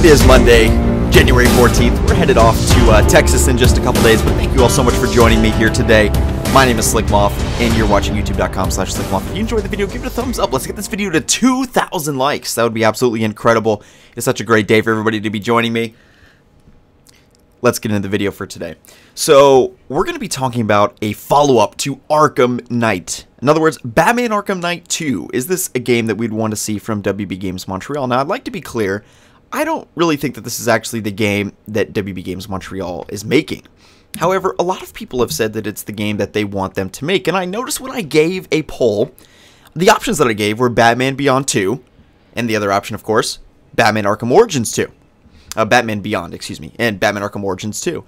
It is Monday, January 14th. We're headed off to Texas in just a couple days, but thank you all so much for joining me here today. My name is SlickMoth, and you're watching youtube.com/SlickMoth. If you enjoyed the video, give it a thumbs up. Let's get this video to 2,000 likes. That would be absolutely incredible. It's such a great day for everybody to be joining me. Let's get into the video for today. So, we're going to be talking about a follow-up to Arkham Knight. In other words, Batman Arkham Knight 2. Is this a game that we'd want to see from WB Games Montreal? Now, I'd like to be clear, I don't really think that this is actually the game that WB Games Montreal is making. However, a lot of people have said that it's the game that they want them to make, and I noticed when I gave a poll, the options that I gave were Batman Beyond 2, and the other option, of course, Batman Arkham Origins 2. Batman Beyond, excuse me, and Batman Arkham Origins 2.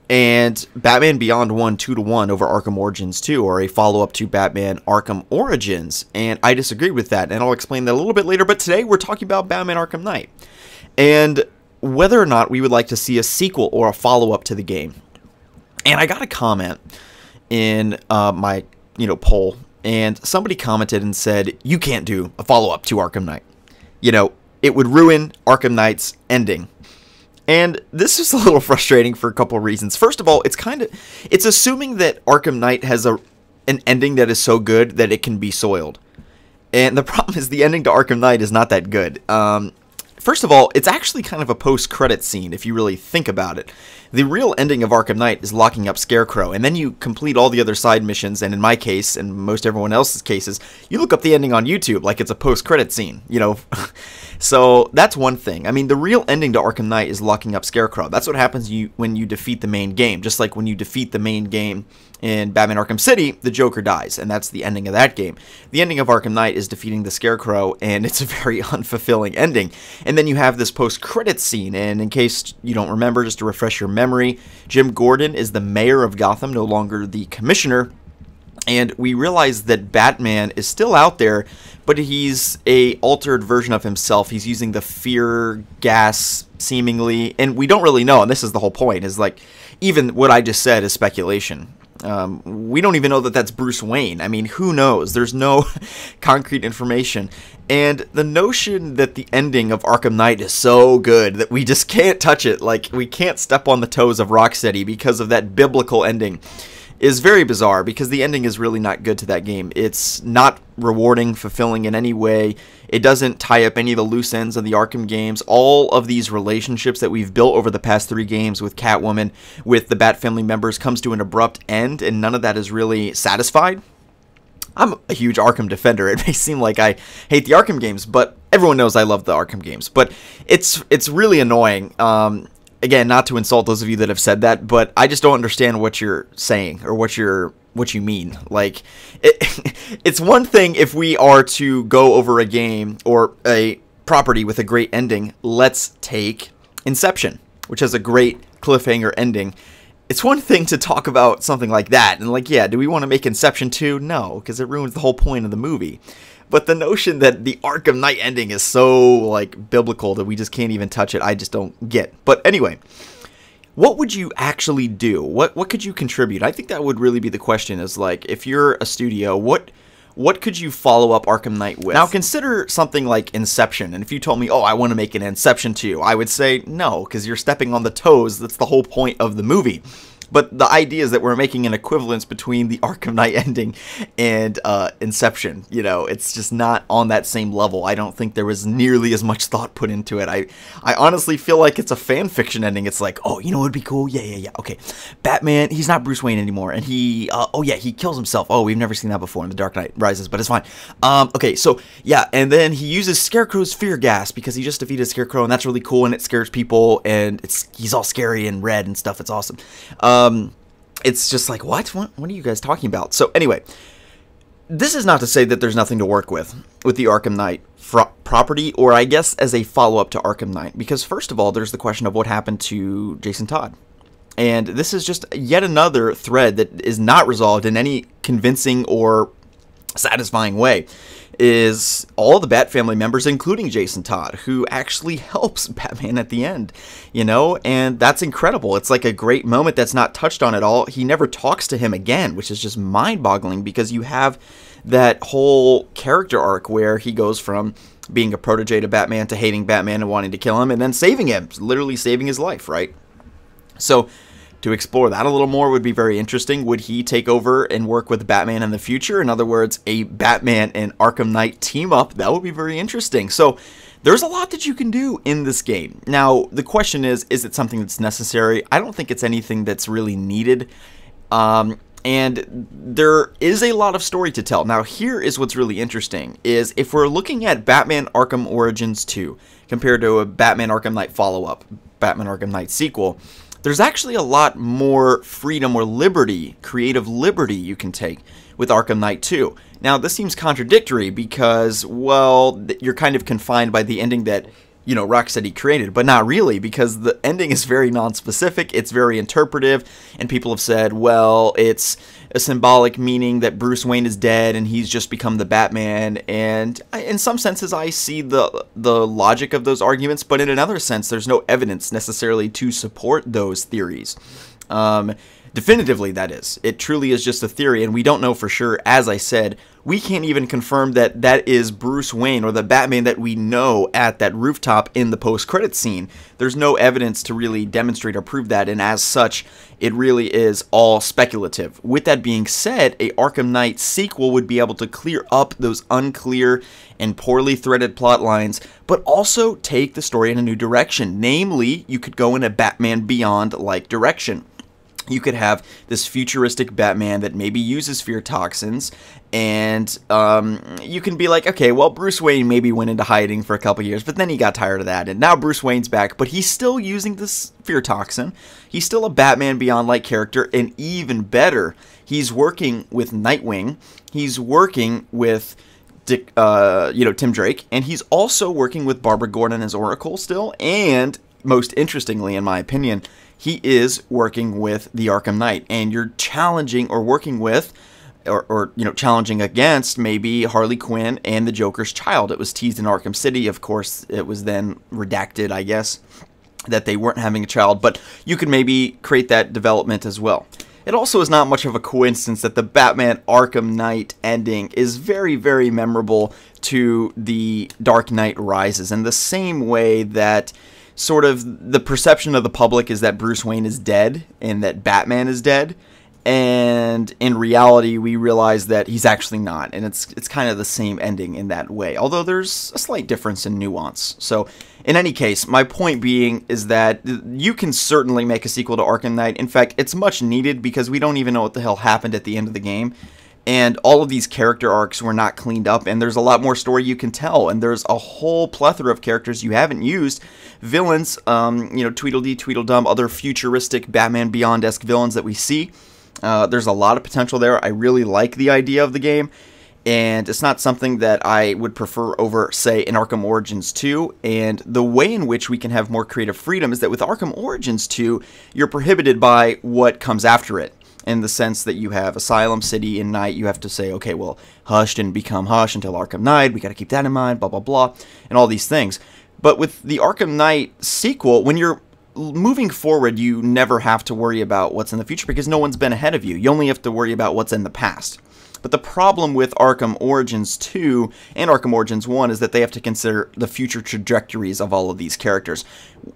And Batman Beyond won 2-1 over Arkham Origins 2, or a follow-up to Batman Arkham Origins, and I disagreed with that, and I'll explain that a little bit later, but today we're talking about Batman Arkham Knight, and whether or not we would like to see a sequel or a follow-up to the game. And I got a comment in my, poll, and somebody commented and said, you can't do a follow-up to Arkham Knight. It would ruin Arkham Knight's ending. And this is a little frustrating for a couple of reasons. First of all, it's assuming that Arkham Knight has an ending that is so good that it can be soiled. And the problem is the ending to Arkham Knight is not that good. First of all, it's actually kind of a post-credit scene if you really think about it. The real ending of Arkham Knight is locking up Scarecrow, and then you complete all the other side missions, and in my case, and most everyone else's cases, you look up the ending on YouTube like it's a post-credit scene, So that's one thing. I mean, the real ending to Arkham Knight is locking up Scarecrow. That's what happens when you defeat the main game. Just like when you defeat the main game in Batman Arkham City, the Joker dies, and that's the ending of that game. The ending of Arkham Knight is defeating the Scarecrow, and it's a very unfulfilling ending. And then you have this post-credits scene, and in case you don't remember, just to refresh your memory, Jim Gordon is the mayor of Gotham, no longer the commissioner. And we realize that Batman is still out there, but he's a altered version of himself. He's using the fear gas, seemingly, and we don't really know, and this is the whole point, is like, even what I just said is speculation. We don't even know that that's Bruce Wayne. I mean, who knows? There's no concrete information. And the notion that the ending of Arkham Knight is so good that we just can't touch it, like, we can't step on the toes of Rocksteady because of that biblical ending, is very bizarre, because the ending is really not good to that game. It's not rewarding, fulfilling in any way. It doesn't tie up any of the loose ends of the Arkham games. All of these relationships that we've built over the past 3 games with Catwoman, with the Bat family members, comes to an abrupt end, and none of that is really satisfied. I'm a huge Arkham defender. It may seem like I hate the Arkham games, but everyone knows I love the Arkham games. But it's really annoying. Again, not to insult those of you that have said that, but I just don't understand what you're saying or what you mean. Like, it's one thing if we are to go over a game or a property with a great ending. Let's take Inception, which has a great cliffhanger ending. It's one thing to talk about something like that, and like, yeah, do we want to make Inception 2? No, because it ruins the whole point of the movie. But the notion that the Arkham Knight ending is so, like, biblical that we just can't even touch it, I just don't get. But anyway, what would you actually do? What could you contribute? I think that would really be the question, is like, if you're a studio, what could you follow up Arkham Knight with? Now, consider something like Inception, and if you told me, oh, I want to make an Inception 2, I would say no, because you're stepping on the toes. That's the whole point of the movie. But the idea is that we're making an equivalence between the Arkham Knight ending and Inception. It's just not on that same level. I don't think there was nearly as much thought put into it. I honestly feel like it's a fan fiction ending. It's like, oh, what would be cool? Yeah. Okay, Batman, he's not Bruce Wayne anymore, and he kills himself. Oh, we've never seen that before in The Dark Knight Rises, but it's fine. Okay, so yeah, and then he uses Scarecrow's fear gas because he just defeated Scarecrow, and that's really cool, and it scares people, and he's all scary and red and stuff. It's awesome. It's just like, what are you guys talking about? So anyway, this is not to say that there's nothing to work with the Arkham Knight property, or I guess as a follow-up to Arkham Knight, because first of all, there's the question of what happened to Jason Todd. And this is just yet another thread that is not resolved in any convincing or satisfying way. is all the Bat family members, including Jason Todd, who actually helps Batman at the end, you know, and that's incredible. It's like a great moment that's not touched on at all. He never talks to him again, which is just mind-boggling, because you have that whole character arc where he goes from being a protege to Batman to hating Batman and wanting to kill him, and then saving him, literally saving his life, right? So to explore that a little more would be very interesting. Would he take over and work with Batman in the future? In other words, a Batman and Arkham Knight team up. That would be very interesting. So there's a lot that you can do in this game. Now, the question is it something that's necessary? I don't think it's anything that's really needed. And there is a lot of story to tell. Now, here is what's really interesting, is if we're looking at Batman Arkham Origins 2 compared to a Batman Arkham Knight follow-up, Batman Arkham Knight sequel, there's actually a lot more freedom or liberty, creative liberty you can take with Arkham Knight 2. Now, this seems contradictory because, well, you're kind of confined by the ending that, you know, Rocksteady created, but not really, because the ending is very non-specific, it's very interpretive, and people have said, well, it's a symbolic meaning that Bruce Wayne is dead and he's just become the Batman, and in some senses I see the logic of those arguments, but in another sense there's no evidence necessarily to support those theories. Definitively, that is. It truly is just a theory, and we don't know for sure. As I said, we can't even confirm that that is Bruce Wayne or the Batman that we know at that rooftop in the post-credits scene. There's no evidence to really demonstrate or prove that, and as such, it really is all speculative. With that being said, a Arkham Knight sequel would be able to clear up those unclear and poorly threaded plot lines, but also take the story in a new direction. Namely, you could go in a Batman Beyond-like direction. You could have this futuristic Batman that maybe uses fear toxins, and you can be like, okay, well, Bruce Wayne maybe went into hiding for a couple years, but then he got tired of that, and now Bruce Wayne's back, but he's still using this fear toxin. He's still a Batman Beyond-like character, and even better, he's working with Nightwing, he's working with Tim Drake, and he's also working with Barbara Gordon as Oracle still, and most interestingly, in my opinion, he is working with the Arkham Knight, and you're challenging or working with, or challenging against maybe Harley Quinn and the Joker's child. It was teased in Arkham City. Of course, it was then redacted, I guess, that they weren't having a child, but you could maybe create that development as well. It also is not much of a coincidence that the Batman Arkham Knight ending is very, very memorable to the Dark Knight Rises, in the same way that sort of the perception of the public is that Bruce Wayne is dead and that Batman is dead, and in reality we realize that he's actually not, and it's kind of the same ending in that way, although there's a slight difference in nuance. So in any case, my point being is that you can certainly make a sequel to Arkham Knight. In fact, it's much needed, because we don't even know what the hell happened at the end of the game. And all of these character arcs were not cleaned up, and there's a lot more story you can tell, and there's a whole plethora of characters you haven't used. Villains, Tweedledee, Tweedledum, other futuristic Batman Beyond-esque villains that we see. There's a lot of potential there. I really like the idea of the game, and it's not something that I would prefer over, say, an Arkham Origins 2, and the way in which we can have more creative freedom is that with Arkham Origins 2, you're prohibited by what comes after it. In the sense that you have Asylum, City, and Night, you have to say, okay, well, Hush didn't become Hush until Arkham Knight, we got to keep that in mind, blah, blah, blah, and all these things. But with the Arkham Knight sequel, when you're moving forward, you never have to worry about what's in the future, because no one's been ahead of you. You only have to worry about what's in the past. But the problem with Arkham Origins 2 and Arkham Origins 1 is that they have to consider the future trajectories of all of these characters.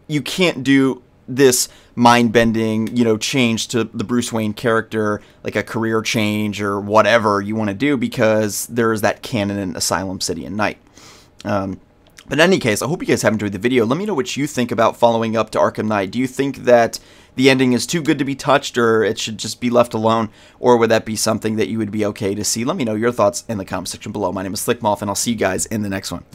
You can't do this mind-bending, change to the Bruce Wayne character, like a career change or whatever you want to do, because there is that canon in Asylum, City, and Night. But in any case, I hope you guys have enjoyed the video. Let me know what you think about following up to Arkham Knight. Do you think that the ending is too good to be touched, or it should just be left alone, or would that be something that you would be okay to see? Let me know your thoughts in the comment section below. My name is Slickmoth, and I'll see you guys in the next one.